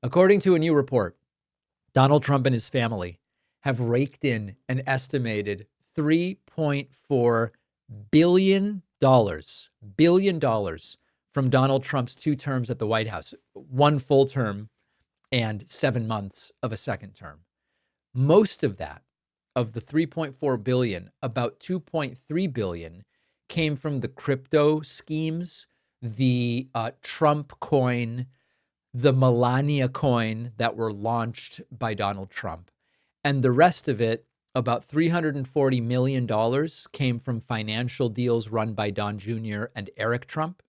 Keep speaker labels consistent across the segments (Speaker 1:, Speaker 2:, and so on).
Speaker 1: According to a new report, Donald Trump and his family have raked in an estimated $3.4 billion from Donald Trump's 2 terms at the White House, 1 full term and 7 months of a second term. Most of that, of the 3.4 billion, about 2.3 billion came from the crypto schemes, the Trump coin, the Melania coin that were launched by Donald Trump. And the rest of it, about $340 million, came from financial deals run by Don Jr. and Eric Trump.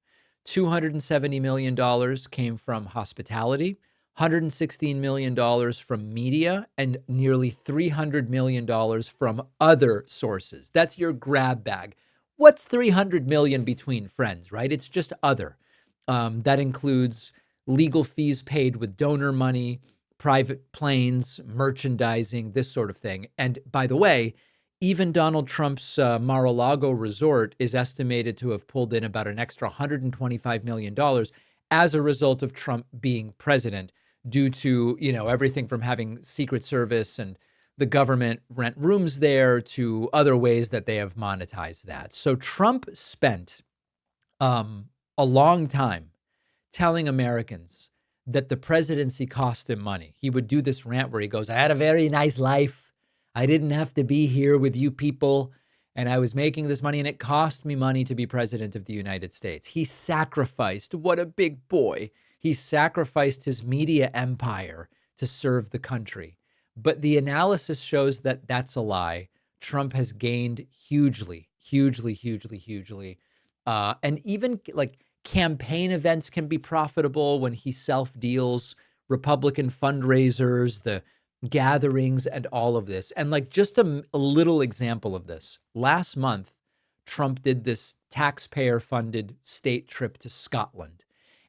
Speaker 1: $270 million came from hospitality, $116 million from media, and nearly $300 million from other sources. That's your grab bag. What's $300 million between friends, right? It's just other. That includes legal fees paid with donor money, private planes, merchandising, this sort of thing. And by the way, even Donald Trump's Mar-a-Lago resort is estimated to have pulled in about an extra $125 million as a result of Trump being president, due to, everything from having Secret Service and the government rent rooms there to other ways that they have monetized that. So Trump spent a long time telling Americans that the presidency cost him money. He would do this rant where he goes, I had a very nice life. I didn't have to be here with you people. And I was making this money and it cost me money to be president of the United States. He sacrificed, what a big boy. He sacrificed his media empire to serve the country. But the analysis shows that that's a lie. Trump has gained hugely. And even like campaign events can be profitable when he self-deals, Republican fundraisers, the gatherings, and all of this. And like just a little example of this. Last month, Trump did this taxpayer-funded state trip to Scotland.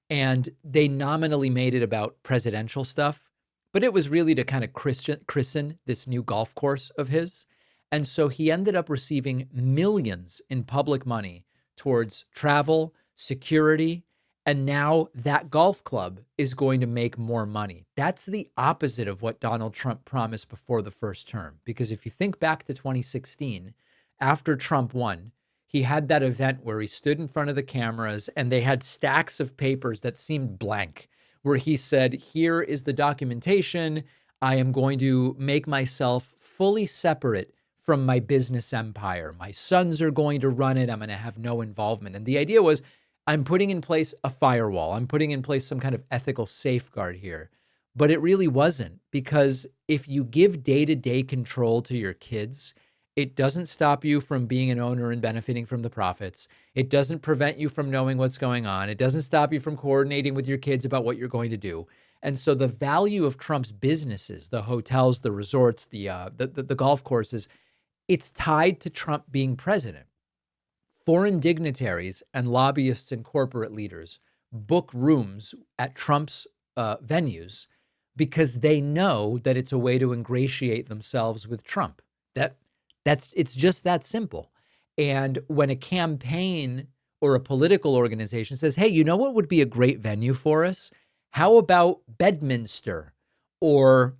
Speaker 1: And they nominally made it about presidential stuff, but it was really to kind of christen this new golf course of his. And so he ended up receiving millions in public money towards travel, security, and now that golf club is going to make more money. That's the opposite of what Donald Trump promised before the first term. Because if you think back to 2016, after Trump won, he had that event where he stood in front of the cameras and they had stacks of papers that seemed blank, where he said, here is the documentation. I am going to make myself fully separate from my business empire. My sons are going to run it. I'm going to have no involvement. And the idea was, I'm putting in place a firewall. I'm putting in place some kind of ethical safeguard here. But it really wasn't, because if you give day-to-day control to your kids, it doesn't stop you from being an owner and benefiting from the profits. It doesn't prevent you from knowing what's going on. It doesn't stop you from coordinating with your kids about what you're going to do. And so the value of Trump's businesses, the hotels, the resorts, the golf courses, it's tied to Trump being president. Foreign dignitaries and lobbyists and corporate leaders book rooms at Trump's venues because they know that it's a way to ingratiate themselves with Trump. It's just that simple. And when a campaign or a political organization says, hey, you know what would be a great venue for us? How about Bedminster or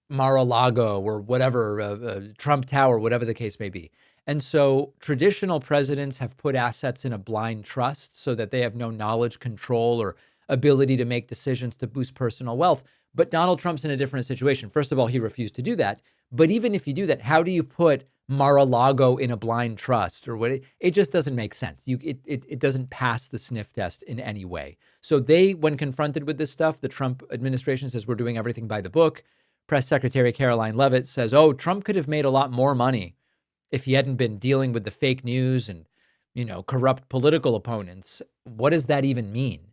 Speaker 1: Mar-a-Lago or whatever, Trump Tower, whatever the case may be. And so traditional presidents have put assets in a blind trust so that they have no knowledge, control, or ability to make decisions to boost personal wealth. But Donald Trump's in a different situation. First of all, he refused to do that. But even if you do that, how do you put Mar-a-Lago in a blind trust or what? It just doesn't make sense. It doesn't pass the sniff test in any way. So when confronted with this stuff, the Trump administration says we're doing everything by the book. Press Secretary Caroline Leavitt says, Trump could have made a lot more money if he hadn't been dealing with the fake news and, corrupt political opponents. What does that even mean?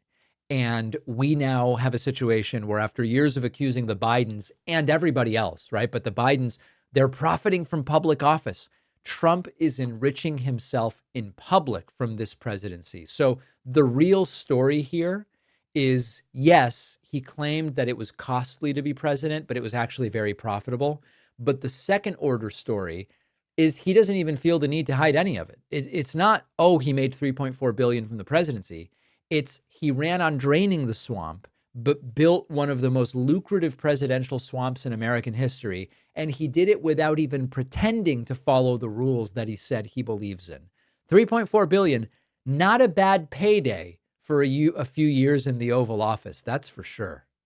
Speaker 1: And we now have a situation where after years of accusing the Bidens and everybody else, right? But the Bidens, they're profiting from public office. Trump is enriching himself in public from this presidency. So the real story here is, yes, he claimed that it was costly to be president, but it was actually very profitable. But the second order story is he doesn't even feel the need to hide any of it. It's not, he made $3.4 billion from the presidency. It's he ran on draining the swamp but built one of the most lucrative presidential swamps in American history. And he did it without even pretending to follow the rules that he said he believes in. $3.4 billion, not a bad payday for a few years in the Oval Office. That's for sure.